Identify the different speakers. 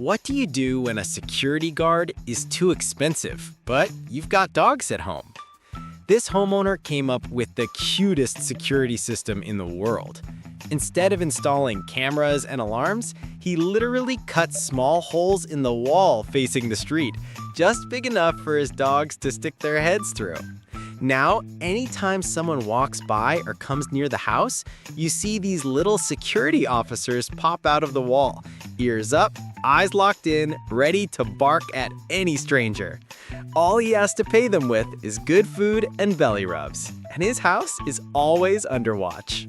Speaker 1: What do you do when a security guard is too expensive, but you've got dogs at home? This homeowner came up with the cutest security system in the world. Instead of installing cameras and alarms, he literally cut small holes in the wall facing the street, just big enough for his dogs to stick their heads through. Now, anytime someone walks by or comes near the house, you see these little security officers pop out of the wall, ears up, eyes locked in, ready to bark at any stranger. All he has to pay them with is good food and belly rubs, and his house is always under watch.